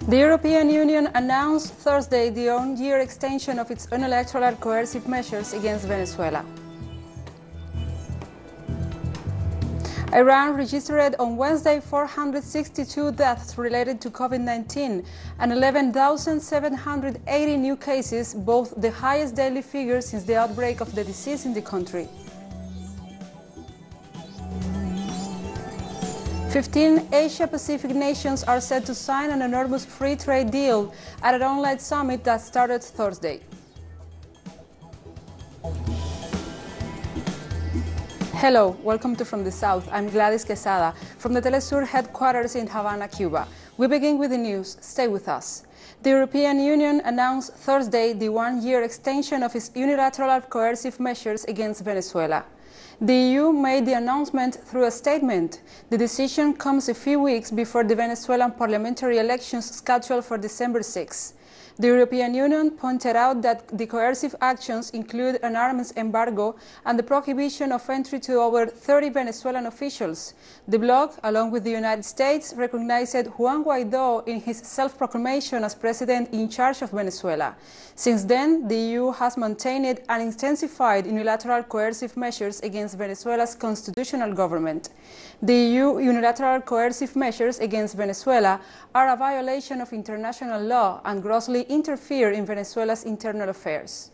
The European Union announced Thursday the one-year extension of its unilateral coercive measures against Venezuela. Iran registered on Wednesday 462 deaths related to COVID-19 and 11,780 new cases, both the highest daily figures since the outbreak of the disease in the country. 15 Asia-Pacific nations are set to sign an enormous free trade deal at an online summit that started Thursday. Hello, welcome to From the South. I'm Gladys Quesada from the TeleSUR headquarters in Havana, Cuba. We begin with the news. Stay with us. The European Union announced Thursday the one-year extension of its unilateral coercive measures against Venezuela. The EU made the announcement through a statement. The decision comes a few weeks before the Venezuelan parliamentary elections scheduled for December 6. The European Union pointed out that the coercive actions include an arms embargo and the prohibition of entry to over 30 Venezuelan officials. The bloc, along with the United States, recognized Juan Guaidó in his self-proclamation as president in charge of Venezuela. Since then, the EU has maintained and intensified unilateral coercive measures against Venezuela's constitutional government. The EU unilateral coercive measures against Venezuela are a violation of international law and grossly interfere in Venezuela's internal affairs.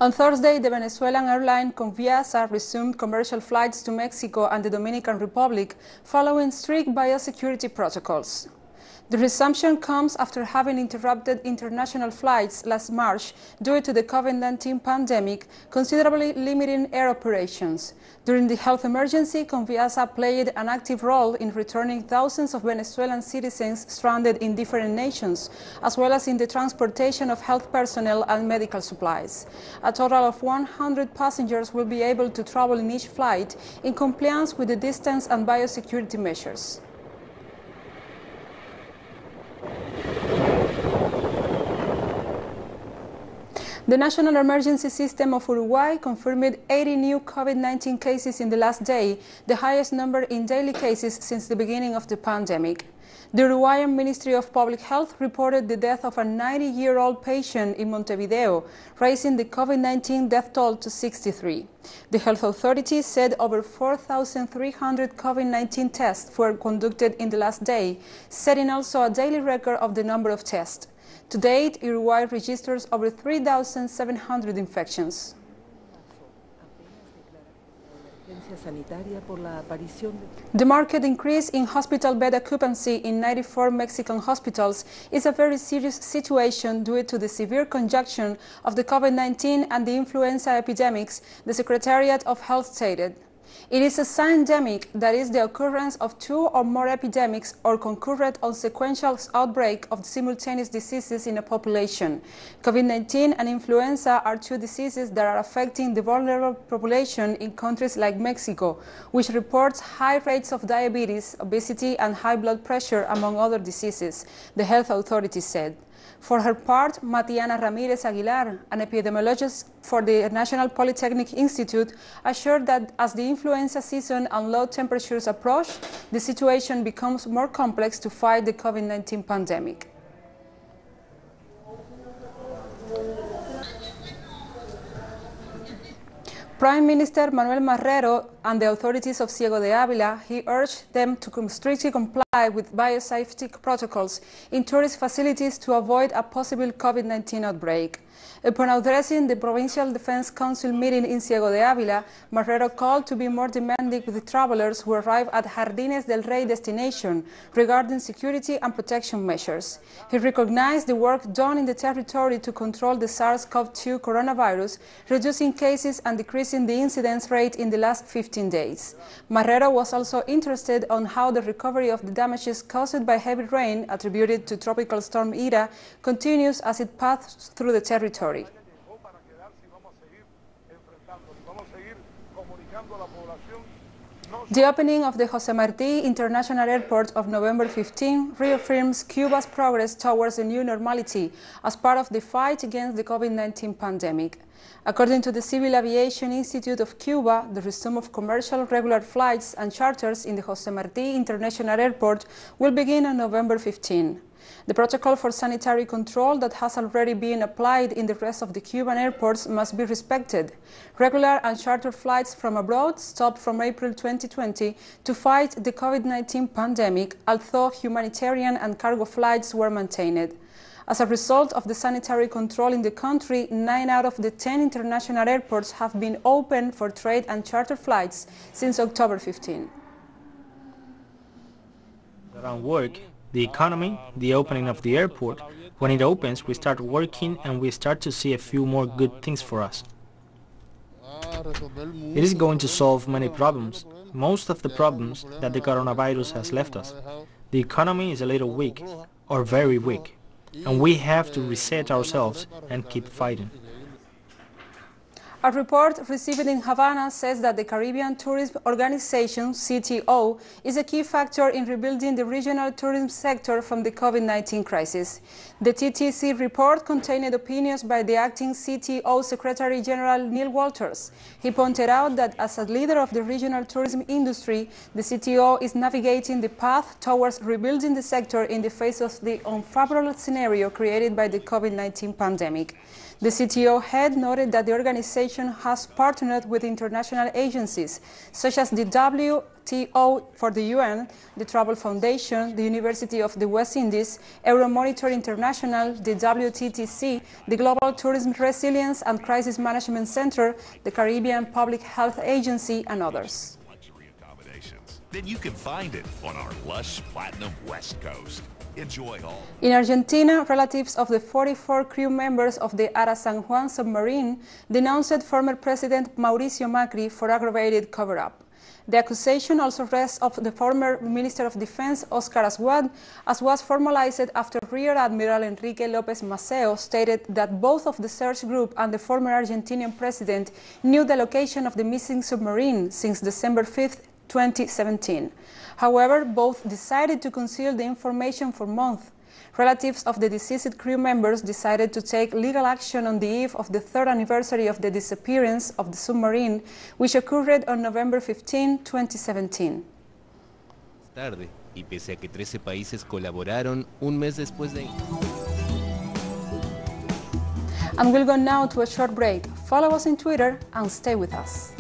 On Thursday, the Venezuelan airline Conviasa resumed commercial flights to Mexico and the Dominican Republic following strict biosecurity protocols. The resumption comes after having interrupted international flights last March due to the COVID-19 pandemic, considerably limiting air operations. During the health emergency, Conviasa played an active role in returning thousands of Venezuelan citizens stranded in different nations, as well as in the transportation of health personnel and medical supplies. A total of 100 passengers will be able to travel in each flight in compliance with the distance and biosecurity measures. The National Emergency System of Uruguay confirmed 80 new COVID-19 cases in the last day, the highest number in daily cases since the beginning of the pandemic. The Uruguayan Ministry of Public Health reported the death of a 90-year-old patient in Montevideo, raising the COVID-19 death toll to 63. The health authorities said over 4,300 COVID-19 tests were conducted in the last day, setting also a daily record of the number of tests. To date, Uruguay registers over 3,700 infections. The marked increase in hospital bed occupancy in 94 Mexican hospitals is a very serious situation due to the severe conjunction of the COVID-19 and the influenza epidemics, the Secretariat of Health stated. It is a syndemic, that is the occurrence of two or more epidemics or concurrent or sequential outbreak of simultaneous diseases in a population. COVID-19 and influenza are two diseases that are affecting the vulnerable population in countries like Mexico, which reports high rates of diabetes, obesity, and high blood pressure, among other diseases, the health authorities said. For her part, Matiana Ramirez Aguilar, an epidemiologist for the National Polytechnic Institute, assured that as the influenza season and low temperatures approach, the situation becomes more complex to fight the COVID-19 pandemic. Prime Minister Manuel Marrero and the authorities of Ciego de Ávila, he urged them to strictly comply with biosafety protocols in tourist facilities to avoid a possible COVID-19 outbreak. Upon addressing the Provincial Defense Council meeting in Ciego de Ávila, Marrero called to be more demanding with travelers who arrive at Jardines del Rey destination regarding security and protection measures. He recognized the work done in the territory to control the SARS-CoV-2 coronavirus, reducing cases and decreasing the incidence rate in the last 15 days. Marrero was also interested on how the recovery of the damages caused by heavy rain attributed to Tropical Storm Ida continues as it passes through the territory. The opening of the José Martí International Airport on November 15 reaffirms Cuba's progress towards a new normality as part of the fight against the COVID-19 pandemic. According to the Civil Aviation Institute of Cuba, the resumption of commercial regular flights and charters in the José Martí International Airport will begin on November 15. The protocol for sanitary control that has already been applied in the rest of the Cuban airports must be respected. Regular and charter flights from abroad stopped from April 2020 to fight the COVID-19 pandemic, although humanitarian and cargo flights were maintained. As a result of the sanitary control in the country, 9 out of the 10 international airports have been open for trade and charter flights since October 15. Around work, the economy, the opening of the airport, when it opens we start working and we start to see a few more good things for us. It is going to solve many problems, most of the problems that the coronavirus has left us. The economy is a little weak, or very weak, and we have to reset ourselves and keep fighting. A report received in Havana says that the Caribbean Tourism Organization, CTO, is a key factor in rebuilding the regional tourism sector from the COVID-19 crisis. The TTC report contained opinions by the acting CTO Secretary General Neil Walters. He pointed out that as a leader of the regional tourism industry, the CTO is navigating the path towards rebuilding the sector in the face of the unfavorable scenario created by the COVID-19 pandemic. The CTO head noted that the organization has partnered with international agencies such as the WTO for the UN, the Travel Foundation, the University of the West Indies, Euromonitor International, the WTTC, the Global Tourism Resilience and Crisis Management Center, the Caribbean Public Health Agency, and others. Then you can find it on our lush platinum West Coast. Enjoy all. In Argentina, relatives of the 44 crew members of the Ara San Juan submarine denounced former President Mauricio Macri for aggravated cover-up. The accusation also rests on the former Minister of Defense, Oscar Aswad, as was formalized after Rear Admiral Enrique López Maceo stated that both of the search group and the former Argentinian president knew the location of the missing submarine since December 5, 2017. However, both decided to conceal the information for months. Relatives of the deceased crew members decided to take legal action on the eve of the 3rd anniversary of the disappearance of the submarine, which occurred on November 15, 2017. Tarde, y pese a que 13 países colaboraron un mes después de... And we'll go now to a short break. Follow us on Twitter and stay with us.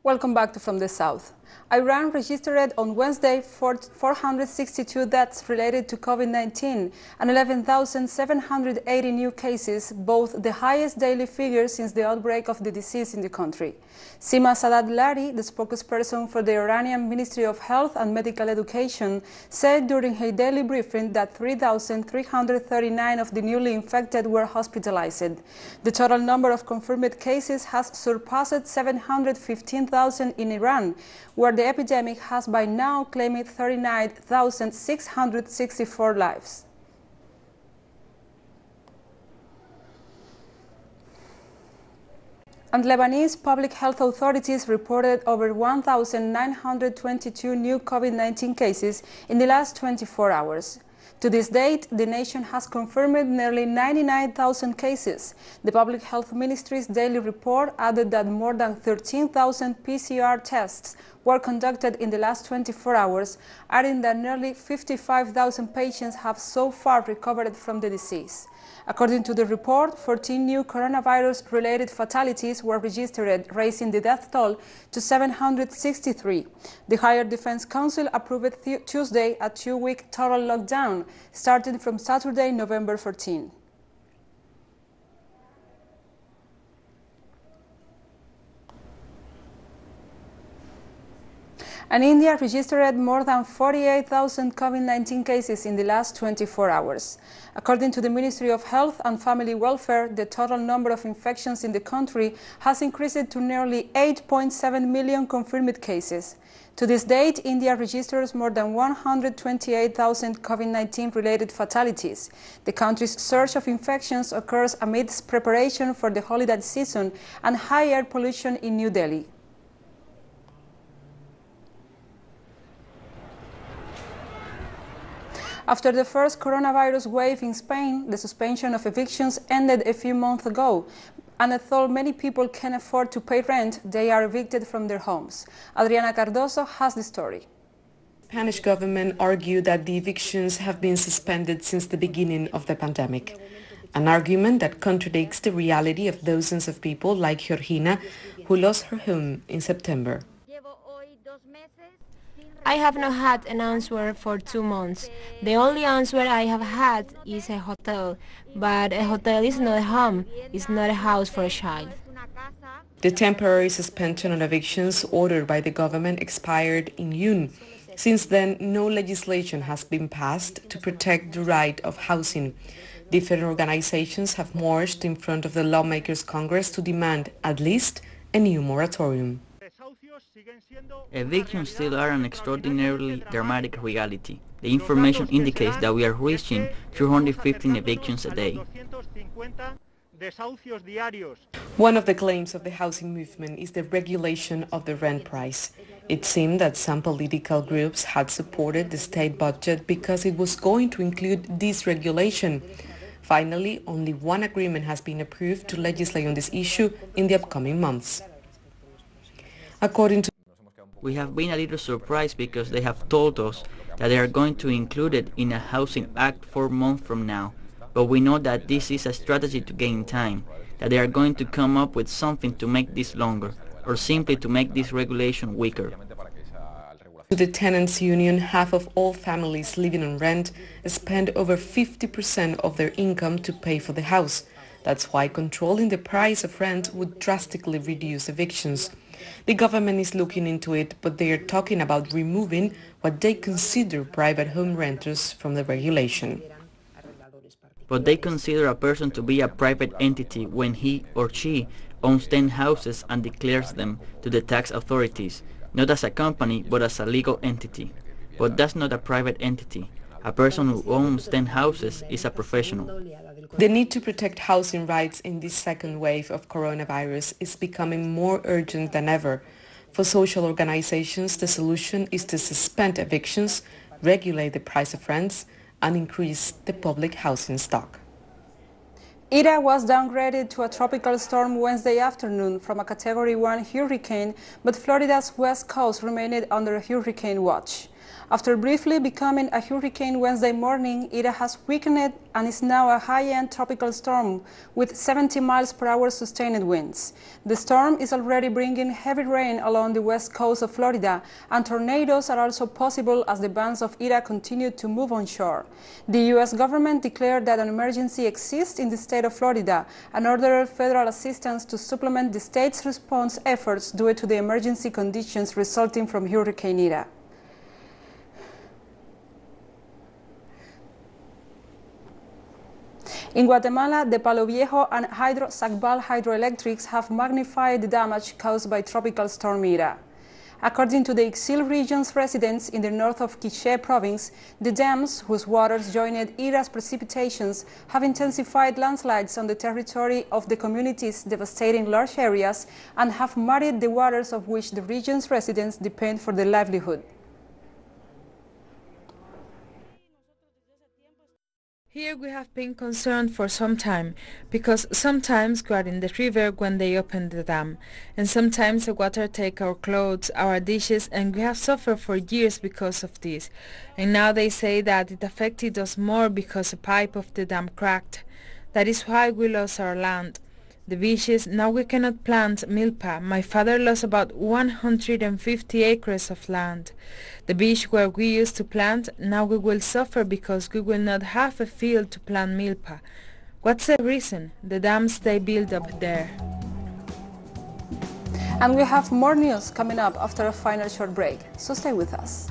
Welcome back to From the South. Iran registered on Wednesday 462 deaths related to COVID-19 and 11,780 new cases, both the highest daily figures since the outbreak of the disease in the country. Sima Sadat-Lari, the spokesperson for the Iranian Ministry of Health and Medical Education, said during her daily briefing that 3,339 of the newly infected were hospitalized. The total number of confirmed cases has surpassed 715,000 in Iran, where the epidemic has by now claimed 39,664 lives. And Lebanese public health authorities reported over 1,922 new COVID-19 cases in the last 24 hours. To this date, the nation has confirmed nearly 99,000 cases. The Public Health Ministry's daily report added that more than 13,000 PCR tests were conducted in the last 24 hours, adding that nearly 55,000 patients have so far recovered from the disease. According to the report, 14 new coronavirus-related fatalities were registered, raising the death toll to 763. The Higher Defense Council approved Tuesday a 2-week total lockdown, starting from Saturday, November 14. And India registered more than 48,000 COVID-19 cases in the last 24 hours. According to the Ministry of Health and Family Welfare, the total number of infections in the country has increased to nearly 8.7 million confirmed cases. To this date, India registers more than 128,000 COVID-19 related fatalities. The country's surge of infections occurs amidst preparation for the holiday season and high air pollution in New Delhi. After the first coronavirus wave in Spain, the suspension of evictions ended a few months ago. And although many people can afford to pay rent, they are evicted from their homes. Adriana Cardoso has the story. The Spanish government argued that the evictions have been suspended since the beginning of the pandemic, an argument that contradicts the reality of dozens of people like Georgina, who lost her home in September. I have not had an answer for 2 months. The only answer I have had is a hotel, but a hotel is not a home, it's not a house for a child. The temporary suspension on evictions ordered by the government expired in June. Since then, no legislation has been passed to protect the right of housing. Different organizations have marched in front of the Lawmakers' Congress to demand, at least, a new moratorium. Evictions still are an extraordinarily dramatic reality. The information indicates that we are reaching 215 evictions a day. One of the claims of the housing movement is the regulation of the rent price. It seemed that some political groups had supported the state budget because it was going to include this regulation. Finally, only one agreement has been approved to legislate on this issue in the upcoming months. According to We have been a little surprised because they have told us that they are going to include it in a housing act 4 months from now. But we know that this is a strategy to gain time, that they are going to come up with something to make this longer, or simply to make this regulation weaker. To the tenants' union, half of all families living on rent spend over 50% of their income to pay for the house. That's why controlling the price of rent would drastically reduce evictions. The government is looking into it, but they are talking about removing what they consider private home renters from the regulation. But they consider a person to be a private entity when he or she owns 10 houses and declares them to the tax authorities, not as a company but as a legal entity. But that's not a private entity. A person who owns 10 houses is a professional. The need to protect housing rights in this second wave of coronavirus is becoming more urgent than ever. For social organizations, the solution is to suspend evictions, regulate the price of rents, and increase the public housing stock. Ida was downgraded to a tropical storm Wednesday afternoon from a Category 1 hurricane, but Florida's west coast remained under hurricane watch. After briefly becoming a hurricane Wednesday morning, Ida has weakened and is now a high-end tropical storm with 70 miles per hour sustained winds. The storm is already bringing heavy rain along the west coast of Florida, and tornadoes are also possible as the bands of Ida continue to move onshore. The U.S. government declared that an emergency exists in the state of Florida and ordered federal assistance to supplement the state's response efforts due to the emergency conditions resulting from Hurricane Ida. In Guatemala, the Palo Viejo and Sacbal hydroelectrics have magnified the damage caused by Tropical Storm Ida. According to the Ixil region's residents in the north of Quiché province, the dams, whose waters joined Ida's precipitations, have intensified landslides on the territory of the communities, devastating large areas, and have muddied the waters of which the region's residents depend for their livelihood. Here we have been concerned for some time, because sometimes we are in the river when they open the dam, and sometimes the water takes our clothes, our dishes, and we have suffered for years because of this. And now they say that it affected us more because a pipe of the dam cracked. That is why we lost our land. The beaches, now we cannot plant milpa. My father lost about 150 acres of land. The beach where we used to plant, now we will suffer because we will not have a field to plant milpa. What's the reason? The dams they build up there. And we have more news coming up after a final short break, so stay with us.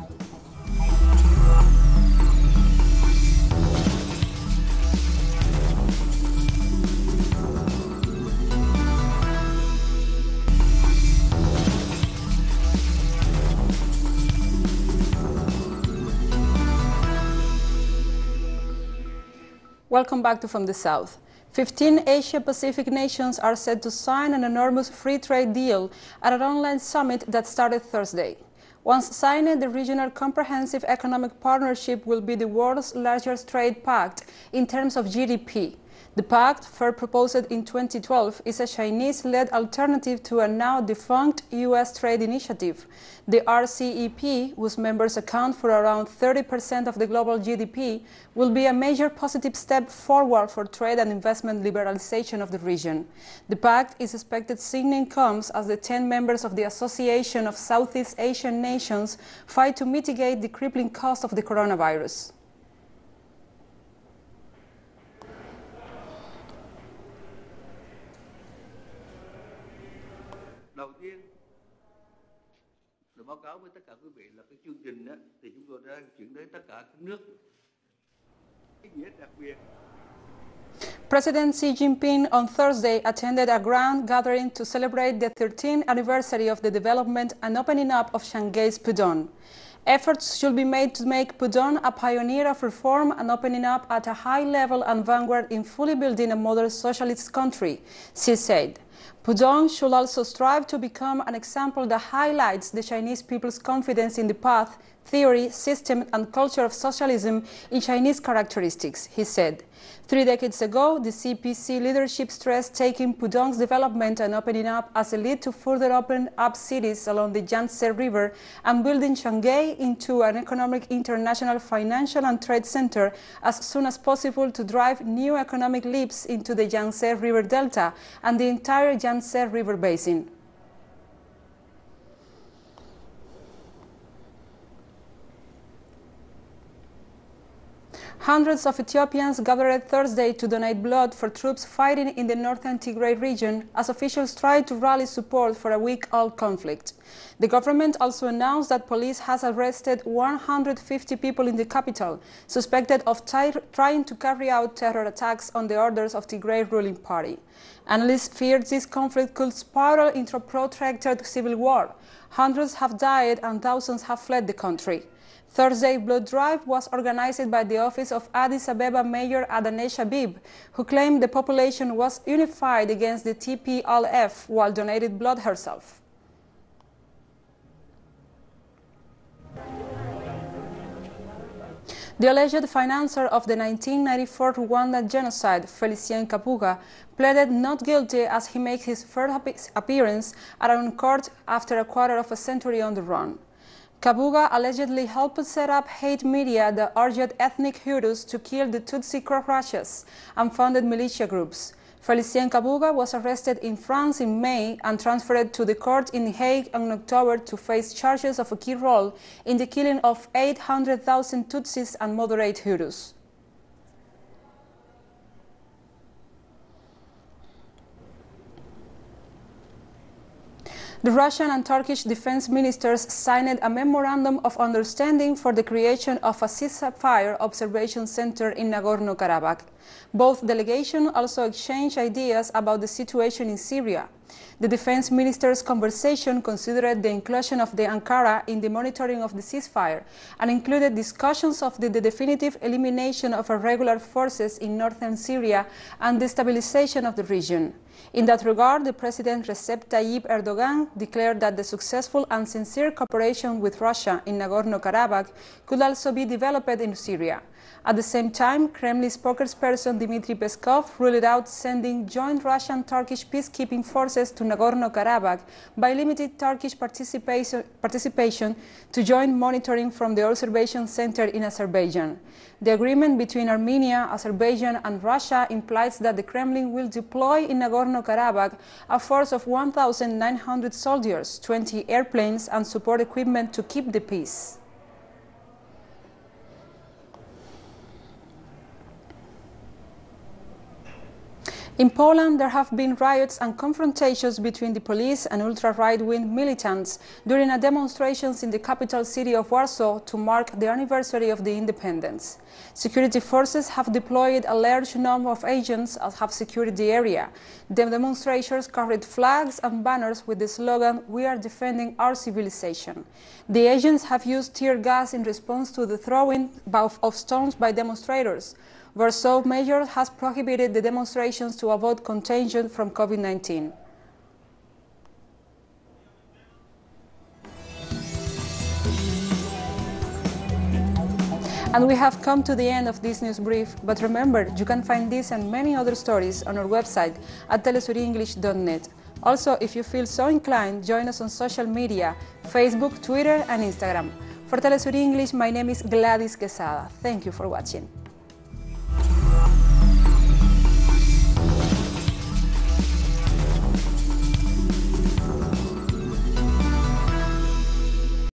Welcome back to From the South. 15 Asia-Pacific nations are set to sign an enormous free trade deal at an online summit that started Thursday. Once signed, the Regional Comprehensive Economic Partnership will be the world's largest trade pact in terms of GDP. The pact, first proposed in 2012, is a Chinese-led alternative to a now defunct U.S. trade initiative. The RCEP, whose members account for around 30% of the global GDP, will be a major positive step forward for trade and investment liberalization of the region. The pact is expected signing comes as the 10 members of the Association of Southeast Asian Nations fight to mitigate the crippling cost of the coronavirus. Đầu tiên là báo cáo với tất cả quý vị là cái chương trình đó, thì chúng tôi đã chuyển đến tất cả các nước. Ý nghĩa đặc biệt. President Xi Jinping on Thursday attended a grand gathering to celebrate the 13th anniversary of the development and opening up of Shanghai's Pudong. Efforts should be made to make Pudong a pioneer of reform and opening up at a high level and vanguard in fully building a modern socialist country, Xi said. Pudong should also strive to become an example that highlights the Chinese people's confidence in the path, theory, system and culture of socialism in Chinese characteristics, he said. 3 decades ago, the CPC leadership stressed taking Pudong's development and opening up as a lead to further open up cities along the Yangtze River and building Shanghai into an economic international financial and trade center as soon as possible to drive new economic leaps into the Yangtze River Delta and the entire Yangtze River Basin. Hundreds of Ethiopians gathered Thursday to donate blood for troops fighting in the northern Tigray region as officials tried to rally support for a week-old conflict. The government also announced that police has arrested 150 people in the capital, suspected of trying to carry out terror attacks on the orders of the Tigray ruling party. Analysts feared this conflict could spiral into a protracted civil war. Hundreds have died and thousands have fled the country. Thursday's blood drive was organized by the office of Addis Ababa Mayor Adanesh Habib, who claimed the population was unified against the TPLF while donated blood herself. The alleged financier of the 1994 Rwanda genocide, Felicien Kabuga, pleaded not guilty as he makes his first appearance at a court after a quarter of a century on the run. Kabuga allegedly helped set up hate media that urged ethnic Hutus to kill the Tutsi Croatians and funded militia groups. Felicien Kabuga was arrested in France in May and transferred to the court in The Hague in October to face charges of a key role in the killing of 800,000 Tutsis and moderate Hutus. The Russian and Turkish defense ministers signed a memorandum of understanding for the creation of a ceasefire observation center in Nagorno-Karabakh. Both delegations also exchanged ideas about the situation in Syria. The defense ministers' conversation considered the inclusion of the Ankara in the monitoring of the ceasefire and included discussions of the definitive elimination of irregular forces in northern Syria and the stabilization of the region. In that regard, the President Recep Tayyip Erdogan declared that the successful and sincere cooperation with Russia in Nagorno-Karabakh could also be developed in Syria. At the same time, Kremlin spokesperson Dmitry Peskov ruled out sending joint Russian-Turkish peacekeeping forces to Nagorno-Karabakh by limited Turkish participation to joint monitoring from the observation center in Azerbaijan. The agreement between Armenia, Azerbaijan and Russia implies that the Kremlin will deploy in Nagorno-Karabakh a force of 1,900 soldiers, 20 airplanes and support equipment to keep the peace. In Poland, there have been riots and confrontations between the police and ultra-right-wing militants during a demonstrations in the capital city of Warsaw to mark the anniversary of the independence. Security forces have deployed a large number of agents and have secured the area. The demonstrators carried flags and banners with the slogan, "We are defending our civilization." The agents have used tear gas in response to the throwing of stones by demonstrators. Warsaw mayor has prohibited the demonstrations to avoid contagion from COVID-19. And we have come to the end of this news brief, but remember, you can find this and many other stories on our website at telesurenglish.net. Also, if you feel so inclined, join us on social media, Facebook, Twitter and Instagram. For TeleSUR English, my name is Gladys Quesada. Thank you for watching.